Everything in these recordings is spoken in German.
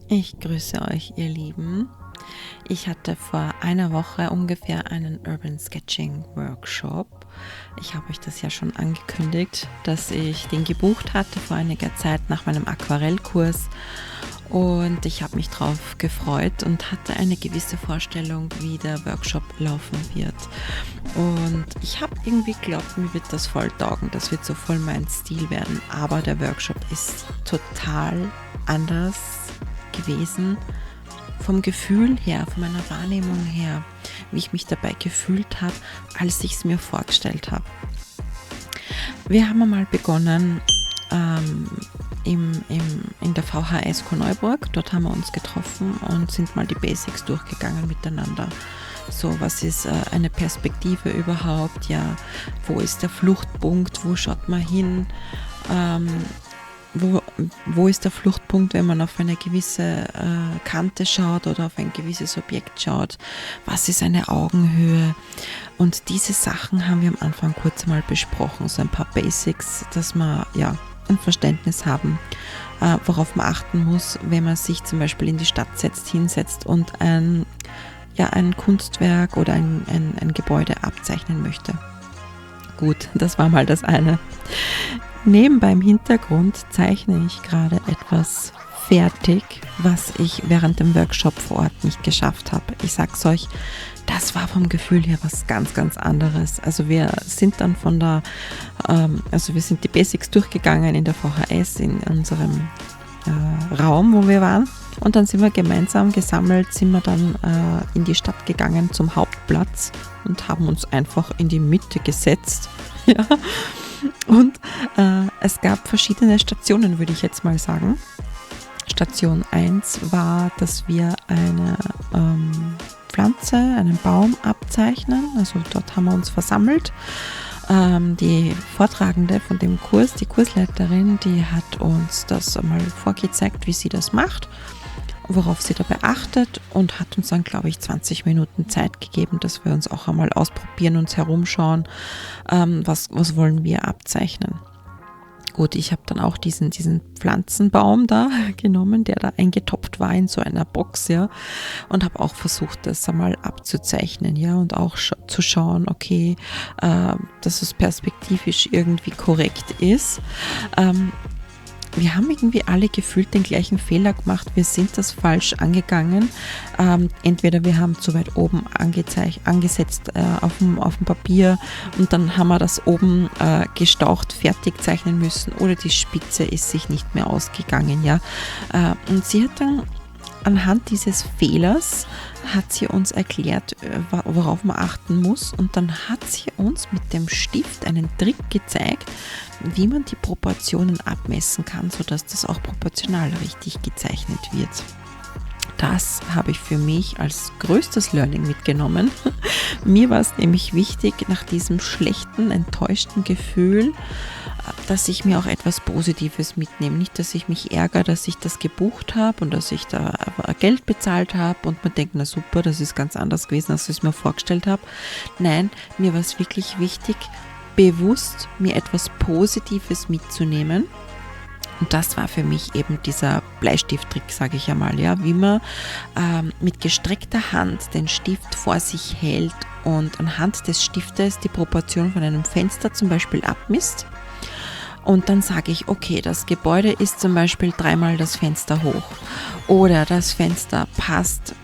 Ich grüße euch, ihr Lieben. Ich hatte vor einer Woche ungefähr einen Urban Sketching Workshop. Ich habe euch das ja schon angekündigt, dass ich den gebucht hatte vor einiger Zeit nach meinem Aquarellkurs. Und ich habe mich drauf gefreut und hatte eine gewisse Vorstellung, wie der Workshop laufen wird. Und ich habe irgendwie geglaubt, mir wird das voll taugen, das wird so voll mein Stil werden. Aber der Workshop ist total anders gewesen, vom Gefühl her, von meiner Wahrnehmung her, wie ich mich dabei gefühlt habe, als ich es mir vorgestellt habe. Wir haben einmal begonnen in der VHS Korneuburg. Dort haben wir uns getroffen und sind mal die Basics durchgegangen miteinander. So, was ist eine Perspektive überhaupt? Ja, wo ist der Fluchtpunkt? Wo schaut man hin? Wo ist der Fluchtpunkt, wenn man auf eine gewisse Kante schaut oder auf ein gewisses Objekt schaut? Was ist eine Augenhöhe? Und diese Sachen haben wir am Anfang kurz mal besprochen, so ein paar Basics, dass wir ja ein Verständnis haben, worauf man achten muss, wenn man sich zum Beispiel in die Stadt hinsetzt und ein Kunstwerk oder ein Gebäude abzeichnen möchte. Gut, das war mal das eine. Nebenbei im Hintergrund zeichne ich gerade etwas fertig, was ich während dem Workshop vor Ort nicht geschafft habe. Ich sag's euch, das war vom Gefühl her was ganz, ganz anderes. Also wir sind dann wir sind die Basics durchgegangen in der VHS, in unserem Raum, wo wir waren. Und dann sind wir gemeinsam gesammelt, sind wir dann in die Stadt gegangen zum Hauptplatz und haben uns einfach in die Mitte gesetzt. Ja. Und es gab verschiedene Stationen, würde ich jetzt mal sagen. Station 1 war, dass wir eine Pflanze, einen Baum abzeichnen. Also dort haben wir uns versammelt. Die Vortragende von dem Kurs, die Kursleiterin, die hat uns das einmal vorgezeigt, wie sie das macht, worauf sie dabei achtet und hat uns dann, glaube ich, 20 Minuten Zeit gegeben, dass wir uns auch einmal ausprobieren, uns herumschauen, was wollen wir abzeichnen. Gut, ich habe dann auch diesen Pflanzenbaum da genommen, der da eingetopft war in so einer Box, ja, und habe auch versucht, das einmal abzuzeichnen, ja, und auch zu schauen, okay, dass es perspektivisch irgendwie korrekt ist. Wir haben irgendwie alle gefühlt den gleichen Fehler gemacht. Wir sind das falsch angegangen. Entweder wir haben zu weit oben angesetzt auf dem Papier und dann haben wir das oben gestaucht fertig zeichnen müssen oder die Spitze ist sich nicht mehr ausgegangen. Ja? Und sie hat dann anhand dieses Fehlers hat sie uns erklärt, worauf man achten muss, und dann hat sie uns mit dem Stift einen Trick gezeigt, wie man die Proportionen abmessen kann, sodass das auch proportional richtig gezeichnet wird. Das habe ich für mich als größtes Learning mitgenommen. Mir war es nämlich wichtig, nach diesem schlechten, enttäuschten Gefühl, dass ich mir auch etwas Positives mitnehme. Nicht, dass ich mich ärgere, dass ich das gebucht habe und dass ich da Geld bezahlt habe und man denkt, na super, das ist ganz anders gewesen, als ich es mir vorgestellt habe. Nein, mir war es wirklich wichtig, bewusst mir etwas Positives mitzunehmen. Und das war für mich eben dieser Bleistifttrick, sage ich einmal, ja, wie man mit gestreckter Hand den Stift vor sich hält und anhand des Stiftes die Proportion von einem Fenster zum Beispiel abmisst. Und dann sage ich, okay, das Gebäude ist zum Beispiel 3-mal das Fenster hoch oder das Fenster passt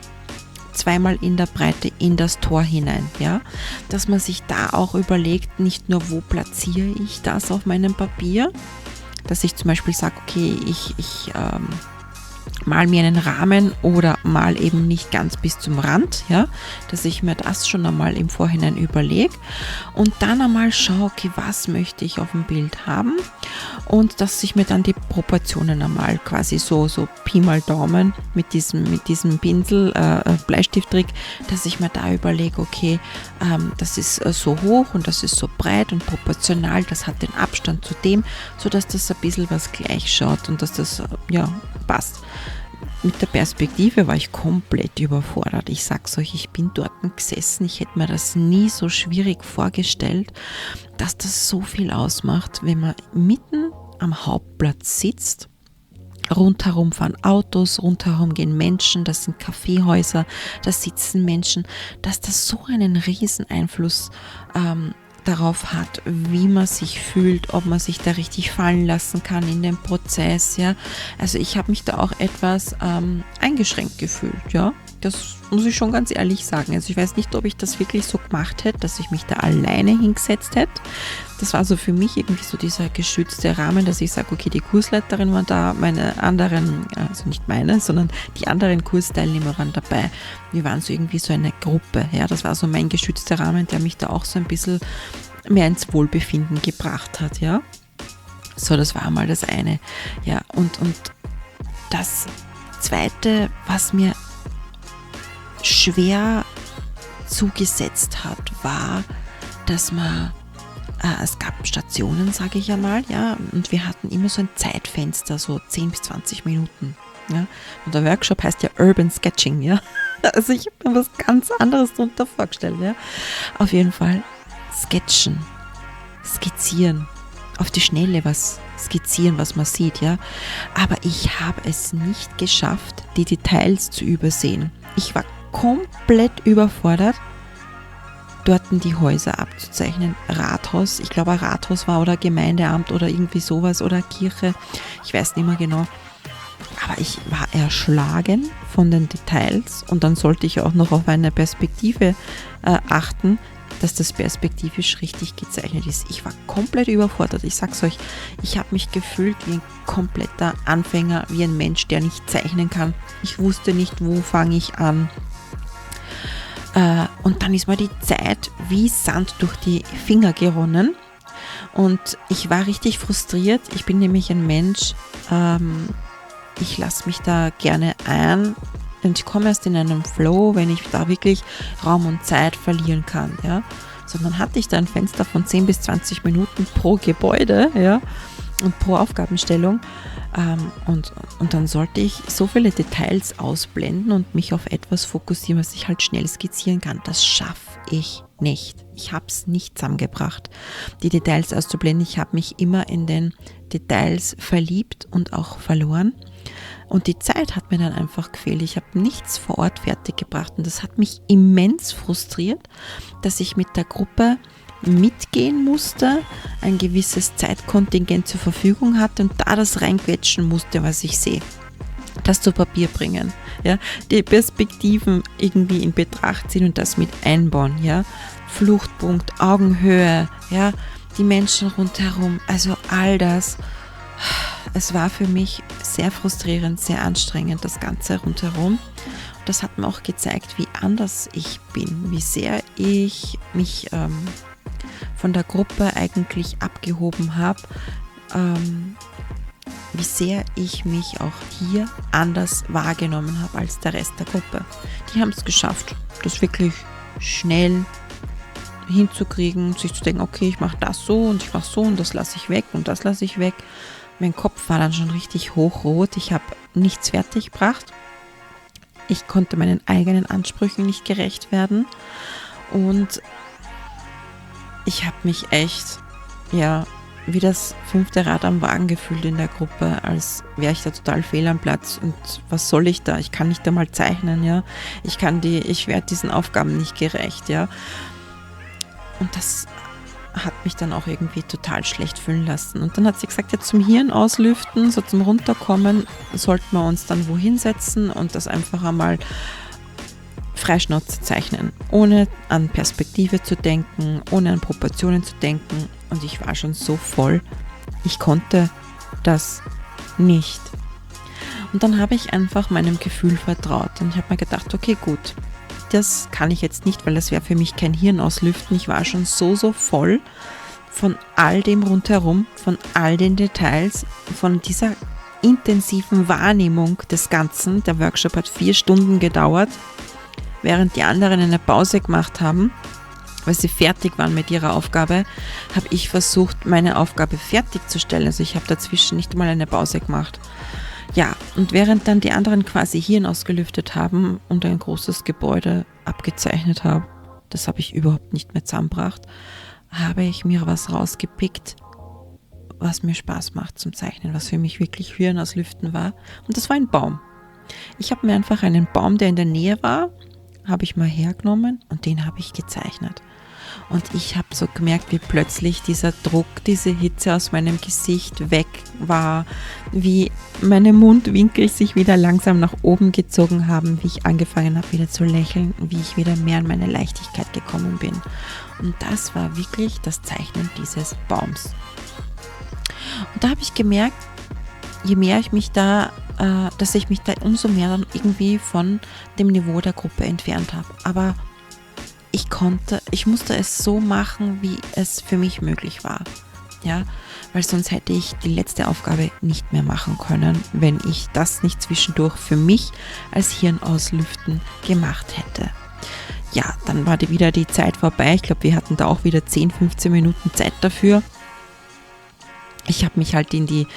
2-mal in der Breite in das Tor hinein, ja, dass man sich da auch überlegt, nicht nur, wo platziere ich das auf meinem Papier, dass ich zum Beispiel sage, okay, ich mal mir einen Rahmen oder mal eben nicht ganz bis zum Rand, ja, dass ich mir das schon einmal im Vorhinein überlege und dann einmal schaue, okay, was möchte ich auf dem Bild haben, und dass ich mir dann die Proportionen einmal quasi so Pi mal Daumen mit diesem Pinsel, Bleistifttrick, dass ich mir da überlege, okay, das ist so hoch und das ist so breit und proportional, das hat den Abstand zu dem, sodass das ein bisschen was gleich schaut und dass das passt. Mit der Perspektive war ich komplett überfordert. Ich sag's euch, ich bin dort gesessen, ich hätte mir das nie so schwierig vorgestellt, dass das so viel ausmacht, wenn man mitten am Hauptplatz sitzt Rundherum fahren Autos, rundherum gehen Menschen, das sind Kaffeehäuser, da sitzen Menschen, dass das so einen riesen Einfluss darauf hat, wie man sich fühlt, ob man sich da richtig fallen lassen kann in dem Prozess, ja. Also ich habe mich da auch etwas eingeschränkt gefühlt, ja. Das muss ich schon ganz ehrlich sagen. Also ich weiß nicht, ob ich das wirklich so gemacht hätte, dass ich mich da alleine hingesetzt hätte. Das war so für mich irgendwie so dieser geschützte Rahmen, dass ich sage, okay, die Kursleiterin war da, meine anderen, also nicht meine, sondern die anderen Kursteilnehmer waren dabei. Wir waren so irgendwie so eine Gruppe, ja. Das war so mein geschützter Rahmen, der mich da auch so ein bisschen mehr ins Wohlbefinden gebracht hat, ja. So, das war mal das eine. Ja, und das Zweite, was mir schwer zugesetzt hat, war, dass es gab Stationen, sage ich einmal, ja, und wir hatten immer so ein Zeitfenster, so 10 bis 20 Minuten, ja, und der Workshop heißt ja Urban Sketching, ja, also ich habe mir was ganz anderes darunter vorgestellt, ja, auf jeden Fall skizzieren, auf die Schnelle was skizzieren, was man sieht, ja, aber ich habe es nicht geschafft, die Details zu übersehen. Ich war komplett überfordert, dort die Häuser abzuzeichnen. Rathaus, ich glaube ein Rathaus war oder Gemeindeamt oder irgendwie sowas oder Kirche, ich weiß nicht mehr genau. Aber ich war erschlagen von den Details und dann sollte ich auch noch auf eine Perspektive achten, dass das perspektivisch richtig gezeichnet ist. Ich war komplett überfordert. Ich sag's euch, ich habe mich gefühlt wie ein kompletter Anfänger, wie ein Mensch, der nicht zeichnen kann. Ich wusste nicht, wo fange ich an. Und dann ist mir die Zeit wie Sand durch die Finger geronnen. Und ich war richtig frustriert. Ich bin nämlich ein Mensch, ich lasse mich da gerne ein. Und ich komme erst in einen Flow, wenn ich da wirklich Raum und Zeit verlieren kann, ja. So, dann hatte ich da ein Fenster von 10 bis 20 Minuten pro Gebäude, ja, und pro Aufgabenstellung. Und dann sollte ich so viele Details ausblenden und mich auf etwas fokussieren, was ich halt schnell skizzieren kann. Das schaffe ich nicht. Ich habe es nicht zusammengebracht, die Details auszublenden. Ich habe mich immer in den Details verliebt und auch verloren. Und die Zeit hat mir dann einfach gefehlt. Ich habe nichts vor Ort fertig gebracht und das hat mich immens frustriert, dass ich mit der Gruppe mitgehen musste, ein gewisses Zeitkontingent zur Verfügung hatte und da das reinquetschen musste, was ich sehe. Das zu Papier bringen, ja, die Perspektiven irgendwie in Betracht ziehen und das mit einbauen, ja, Fluchtpunkt, Augenhöhe, ja, die Menschen rundherum, also all das. Es war für mich sehr frustrierend, sehr anstrengend, das Ganze rundherum. Und das hat mir auch gezeigt, wie anders ich bin, wie sehr ich mich von der Gruppe eigentlich abgehoben habe, wie sehr ich mich auch hier anders wahrgenommen habe als der Rest der Gruppe. Die haben es geschafft, das wirklich schnell hinzukriegen, sich zu denken, okay, ich mache das so und ich mache so und das lasse ich weg und das lasse ich weg. Mein Kopf war dann schon richtig hochrot, ich habe nichts fertig gebracht. Ich konnte meinen eigenen Ansprüchen nicht gerecht werden und ich habe mich echt, ja, wie das 5. Rad am Wagen gefühlt in der Gruppe, als wäre ich da total fehl am Platz und was soll ich da? Ich kann nicht einmal zeichnen, ja. Ich werde diesen Aufgaben nicht gerecht, ja. Und das hat mich dann auch irgendwie total schlecht fühlen lassen. Und dann hat sie gesagt, ja, zum Hirn auslüften, so zum Runterkommen, sollten wir uns dann wohin setzen und das einfach einmal Freischnauze zeichnen, ohne an Perspektive zu denken, ohne an Proportionen zu denken. Und ich war schon so voll, ich konnte das nicht. Und dann habe ich einfach meinem Gefühl vertraut und ich habe mir gedacht, okay, gut, das kann ich jetzt nicht, weil das wäre für mich kein Hirn auslüften. Ich war schon so voll von all dem rundherum, von all den Details, von dieser intensiven Wahrnehmung des Ganzen. Der Workshop hat 4 Stunden gedauert, während die anderen eine Pause gemacht haben, weil sie fertig waren mit ihrer Aufgabe, habe ich versucht, meine Aufgabe fertigzustellen. Also ich habe dazwischen nicht mal eine Pause gemacht. Ja, und während dann die anderen quasi Hirn ausgelüftet haben und ein großes Gebäude abgezeichnet haben, das habe ich überhaupt nicht mehr zusammengebracht, habe ich mir was rausgepickt, was mir Spaß macht zum Zeichnen, was für mich wirklich Hören aus Lüften war. Und das war ein Baum. Ich habe mir einfach einen Baum, der in der Nähe war, habe ich mal hergenommen und den habe ich gezeichnet. Und ich habe so gemerkt, wie plötzlich dieser Druck, diese Hitze aus meinem Gesicht weg war, wie meine Mundwinkel sich wieder langsam nach oben gezogen haben, wie ich angefangen habe wieder zu lächeln, wie ich wieder mehr in meine Leichtigkeit gekommen bin. Und das war wirklich das Zeichnen dieses Baums. Und da habe ich gemerkt, je mehr ich mich da, dass ich mich da umso mehr dann irgendwie von dem Niveau der Gruppe entfernt habe. Aber ich musste es so machen, wie es für mich möglich war. Ja, weil sonst hätte ich die letzte Aufgabe nicht mehr machen können, wenn ich das nicht zwischendurch für mich als Hirn auslüften gemacht hätte. Ja, dann war wieder die Zeit vorbei. Ich glaube, wir hatten da auch wieder 10, 15 Minuten Zeit dafür. Ich habe mich halt in die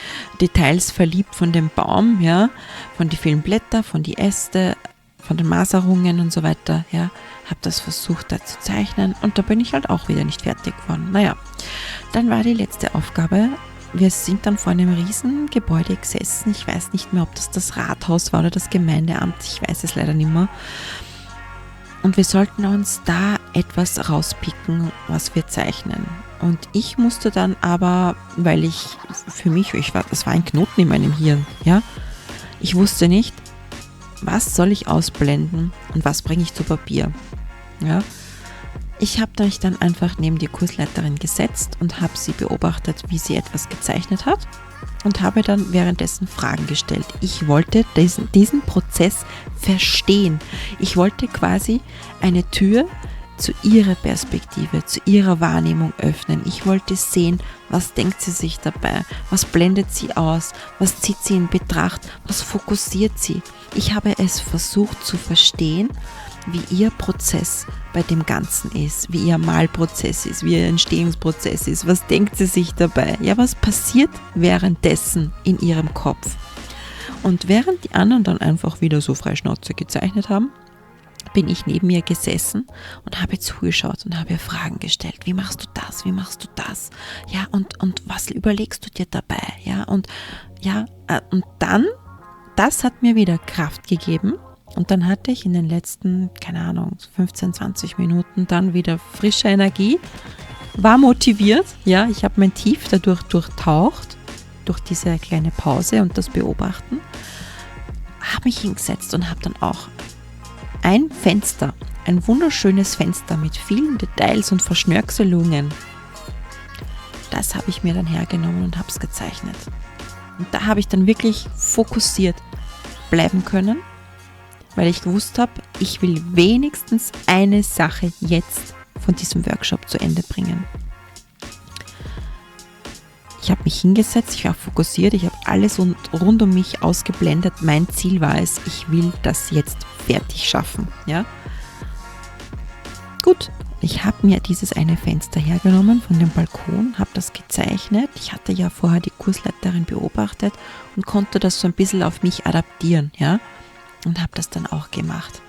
Details verliebt von dem Baum, ja, von die vielen Blätter, von die Äste, von den Maserungen und so weiter, ja, habe das versucht da zu zeichnen und da bin ich halt auch wieder nicht fertig geworden. Naja, dann war die letzte Aufgabe. Wir sind dann vor einem riesen Gebäude gesessen. Ich weiß nicht mehr, ob das Rathaus war oder das Gemeindeamt. Ich weiß es leider nicht mehr. Und wir sollten uns da etwas rauspicken, was wir zeichnen. Und ich musste dann aber, weil das war ein Knoten in meinem Hirn, ja. Ich wusste nicht, was soll ich ausblenden und was bringe ich zu Papier, ja. Ich habe mich dann einfach neben die Kursleiterin gesetzt und habe sie beobachtet, wie sie etwas gezeichnet hat und habe dann währenddessen Fragen gestellt. Ich wollte diesen Prozess verstehen. Ich wollte quasi eine Tür zu ihrer Perspektive, zu ihrer Wahrnehmung öffnen. Ich wollte sehen, was denkt sie sich dabei, was blendet sie aus, was zieht sie in Betracht, was fokussiert sie. Ich habe es versucht zu verstehen, wie ihr Prozess bei dem Ganzen ist, wie ihr Malprozess ist, wie ihr Entstehungsprozess ist, was denkt sie sich dabei, ja, was passiert währenddessen in ihrem Kopf. Und während die anderen dann einfach wieder so frei Schnauze gezeichnet haben, bin ich neben ihr gesessen und habe zugeschaut und habe ihr Fragen gestellt. Wie machst du das? Wie machst du das? Ja, und was überlegst du dir dabei? Ja, und dann, das hat mir wieder Kraft gegeben. Und dann hatte ich in den letzten, 15, 20 Minuten dann wieder frische Energie, war motiviert, ja, ich habe mein Tief dadurch durchtaucht, durch diese kleine Pause und das Beobachten, habe mich hingesetzt und habe dann auch ein Fenster, ein wunderschönes Fenster mit vielen Details und Verschnörkelungen, das habe ich mir dann hergenommen und habe es gezeichnet. Und da habe ich dann wirklich fokussiert bleiben können, weil ich gewusst habe, ich will wenigstens eine Sache jetzt von diesem Workshop zu Ende bringen. Ich habe mich hingesetzt, ich war fokussiert, ich habe alles rund um mich ausgeblendet. Mein Ziel war es, ich will das jetzt fertig schaffen. Ja? Gut, ich habe mir dieses eine Fenster hergenommen von dem Balkon, habe das gezeichnet. Ich hatte ja vorher die Kursleiterin beobachtet und konnte das so ein bisschen auf mich adaptieren, ja, und habe das dann auch gemacht.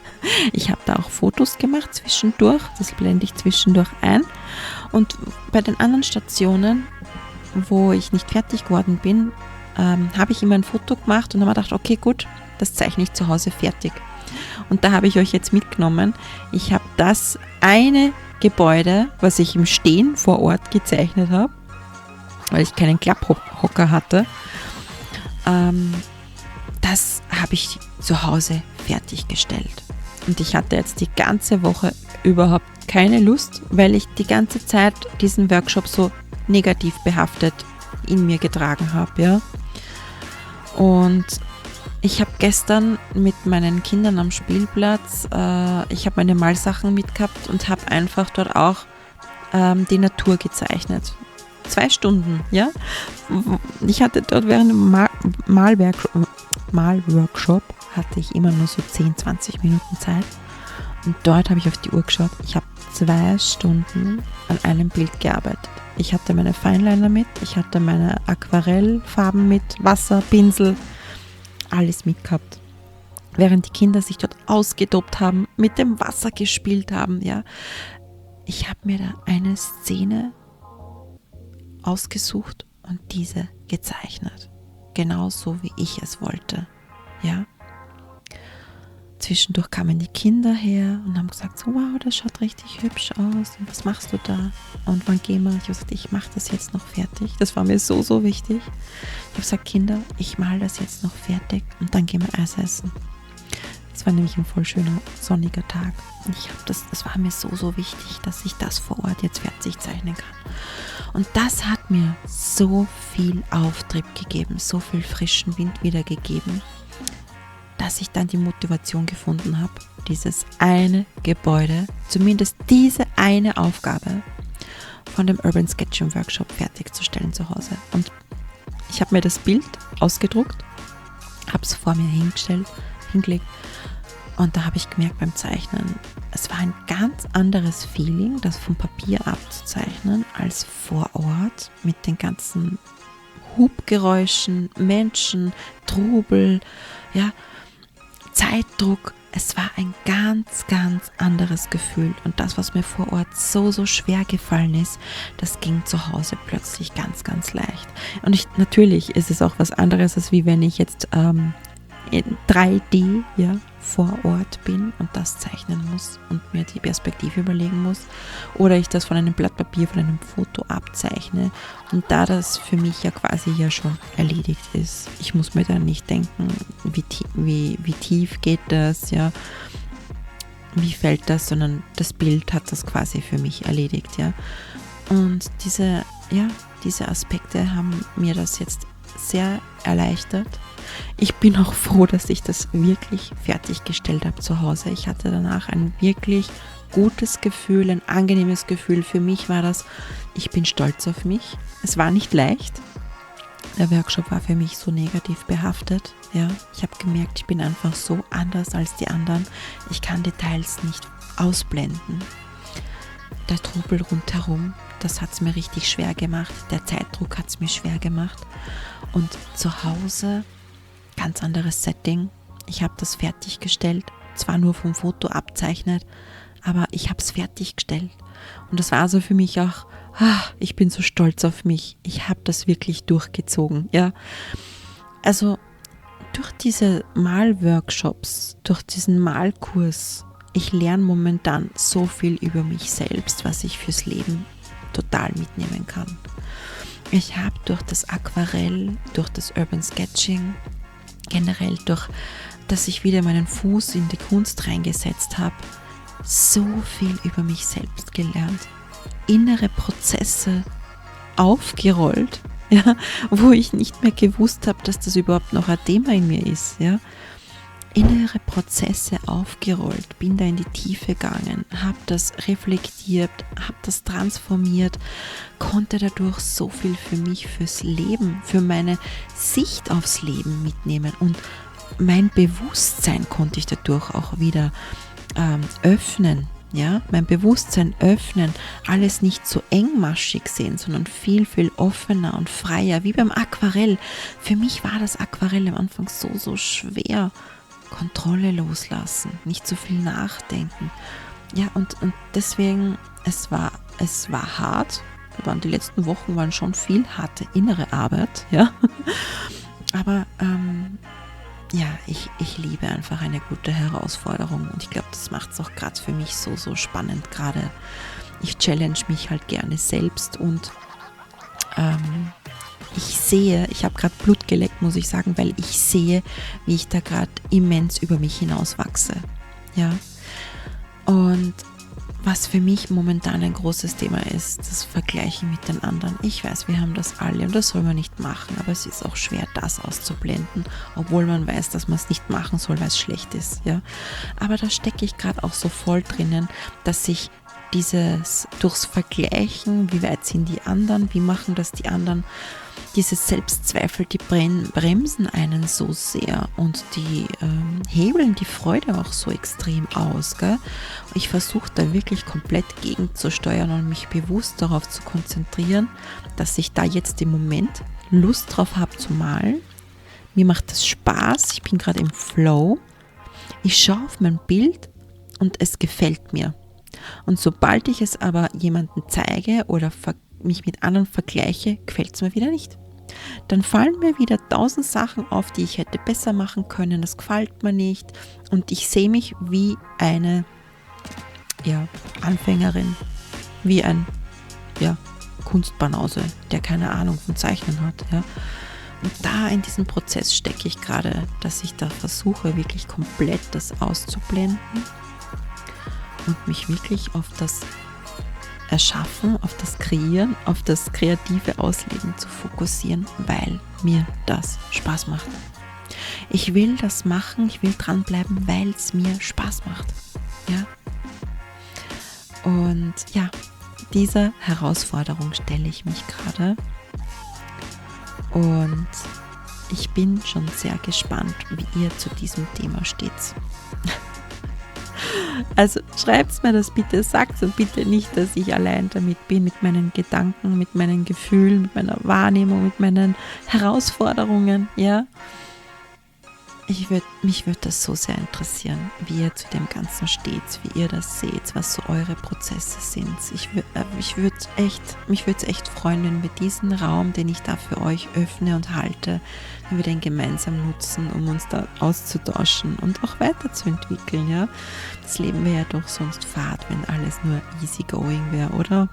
Ich habe da auch Fotos gemacht zwischendurch, das blende ich zwischendurch ein. Und bei den anderen Stationen, wo ich nicht fertig geworden bin, habe ich immer ein Foto gemacht und habe mir gedacht, okay, gut, das zeichne ich zu Hause fertig. Und da habe ich euch jetzt mitgenommen. Ich habe das eine Gebäude, was ich im Stehen vor Ort gezeichnet habe, weil ich keinen Klapphocker hatte, das habe ich zu Hause fertiggestellt. Und ich hatte jetzt die ganze Woche überhaupt keine Lust, weil ich die ganze Zeit diesen Workshop so negativ behaftet in mir getragen habe. Ja? Und ich habe gestern mit meinen Kindern am Spielplatz, ich habe meine Malsachen mitgehabt und habe einfach dort auch die Natur gezeichnet. 2 Stunden, ja. Ich hatte dort während dem Malworkshop hatte ich immer nur so 10, 20 Minuten Zeit. Und dort habe ich auf die Uhr geschaut. Ich habe 2 Stunden an einem Bild gearbeitet. Ich hatte meine Fineliner mit, ich hatte meine Aquarellfarben mit, Wasser, Pinsel, alles mitgehabt. Während die Kinder sich dort ausgetobt haben, mit dem Wasser gespielt haben, ja. Ich habe mir da eine Szene ausgesucht und diese gezeichnet. Genauso wie ich es wollte. Ja. Zwischendurch kamen die Kinder her und haben gesagt, so, wow, das schaut richtig hübsch aus. Und was machst du da? Und wann gehen wir? Ich habe gesagt, ich mache das jetzt noch fertig. Das war mir so, so wichtig. Ich habe gesagt, Kinder, ich male das jetzt noch fertig und dann gehen wir Eis essen. Es war nämlich ein voll schöner, sonniger Tag. Und es war mir so, so wichtig, dass ich das vor Ort jetzt fertig zeichnen kann. Und das hat mir so viel Auftrieb gegeben, so viel frischen Wind wiedergegeben, dass ich dann die Motivation gefunden habe, dieses eine Gebäude, zumindest diese eine Aufgabe von dem Urban Sketching Workshop fertigzustellen zu Hause. Und ich habe mir das Bild ausgedruckt, habe es vor mir hingelegt und da habe ich gemerkt beim Zeichnen, es war ein ganz anderes Feeling, das vom Papier abzuzeichnen, als vor Ort mit den ganzen Hubgeräuschen, Menschen, Trubel, ja, Zeitdruck. Es war ein ganz, ganz anderes Gefühl. Und das, was mir vor Ort so, so schwer gefallen ist, das ging zu Hause plötzlich ganz, ganz leicht. Und natürlich ist es auch was anderes, als wie wenn ich jetzt in 3D vor Ort bin und das zeichnen muss und mir die Perspektive überlegen muss. Oder ich das von einem Blatt Papier, von einem Foto abzeichne. Und da das für mich ja quasi schon erledigt ist, ich muss mir dann nicht denken, wie tief geht das, ja, wie fällt das, sondern das Bild hat das quasi für mich erledigt, ja. Und diese Aspekte haben mir das jetzt sehr erleichtert. Ich bin auch froh, dass ich das wirklich fertiggestellt habe zu Hause. Ich hatte danach ein wirklich gutes Gefühl, ein angenehmes Gefühl. Für mich war das, ich bin stolz auf mich. Es war nicht leicht. Der Workshop war für mich so negativ behaftet. Ja, ich habe gemerkt, ich bin einfach so anders als die anderen. Ich kann Details nicht ausblenden. Der Trubel rundherum, das hat es mir richtig schwer gemacht. Der Zeitdruck hat es mir schwer gemacht. Und zu Hause, ganz anderes Setting. Ich habe das fertiggestellt, zwar nur vom Foto abzeichnet, aber ich habe es fertiggestellt. Und das war also für mich auch, ich bin so stolz auf mich. Ich habe das wirklich durchgezogen. Ja. Also durch diese Malworkshops, durch diesen Malkurs, ich lerne momentan so viel über mich selbst, was ich fürs Leben total mitnehmen kann. Ich habe durch das Aquarell, durch das Urban Sketching, generell durch, dass ich wieder meinen Fuß in die Kunst reingesetzt habe, so viel über mich selbst gelernt. Innere Prozesse aufgerollt, ja, wo ich nicht mehr gewusst habe, dass das überhaupt noch ein Thema in mir ist. Ja. Innere Prozesse aufgerollt, bin da in die Tiefe gegangen, habe das reflektiert, habe das transformiert, konnte dadurch so viel für mich, fürs Leben, für meine Sicht aufs Leben mitnehmen und mein Bewusstsein konnte ich dadurch auch wieder öffnen. Ja, mein Bewusstsein öffnen, alles nicht so engmaschig sehen, sondern viel, viel offener und freier, wie beim Aquarell. Für mich war das Aquarell am Anfang so, so schwer. Kontrolle loslassen, nicht so viel nachdenken. Ja, und deswegen, es war hart. Die letzten Wochen waren schon viel harte innere Arbeit, ja. Aber ich liebe einfach eine gute Herausforderung und ich glaube, das macht es auch gerade für mich so, so spannend gerade. Ich challenge mich halt gerne selbst und ich habe gerade Blut geleckt, muss ich sagen, weil ich sehe, wie ich da gerade immens über mich hinaus wachse. Ja. Und was für mich momentan ein großes Thema ist, das Vergleichen mit den anderen. Ich weiß, wir haben das alle und das soll man nicht machen, aber es ist auch schwer, das auszublenden, obwohl man weiß, dass man es nicht machen soll, weil es schlecht ist. Ja. Aber da stecke ich gerade auch so voll drinnen, dass ich durchs Vergleichen, wie weit sind die anderen, wie machen das die anderen, diese Selbstzweifel, die bremsen einen so sehr und die hebeln die Freude auch so extrem aus. Gell? Ich versuche da wirklich komplett gegenzusteuern und mich bewusst darauf zu konzentrieren, dass ich da jetzt im Moment Lust drauf habe zu malen. Mir macht das Spaß, ich bin gerade im Flow. Ich schaue auf mein Bild und es gefällt mir. Und sobald ich es aber jemandem zeige oder mich mit anderen vergleiche, gefällt es mir wieder nicht. Dann fallen mir wieder 1000 Sachen auf, die ich hätte besser machen können. Das gefällt mir nicht. Und ich sehe mich wie eine Anfängerin, wie ein Kunstbanause, der keine Ahnung von Zeichnen hat. Ja. Und da in diesem Prozess stecke ich gerade, dass ich da versuche, wirklich komplett das auszublenden und mich wirklich auf das Erschaffen, auf das Kreieren, auf das kreative Ausleben zu fokussieren, weil mir das Spaß macht. Ich will das machen, ich will dranbleiben, weil es mir Spaß macht. Ja? Und ja, dieser Herausforderung stelle ich mich gerade. Und ich bin schon sehr gespannt, wie ihr zu diesem Thema steht. Also schreibt mir das bitte, sagt so bitte nicht, dass ich allein damit bin, mit meinen Gedanken, mit meinen Gefühlen, mit meiner Wahrnehmung, mit meinen Herausforderungen, ja. Mich würde das so sehr interessieren, wie ihr zu dem Ganzen steht, wie ihr das seht, was so eure Prozesse sind. Mich würde es echt freuen, wenn wir diesen Raum, den ich da für euch öffne und halte, wenn wir den gemeinsam nutzen, um uns da auszutauschen und auch weiterzuentwickeln. Ja? Das Leben wäre ja doch sonst fad, wenn alles nur easy going wäre, oder?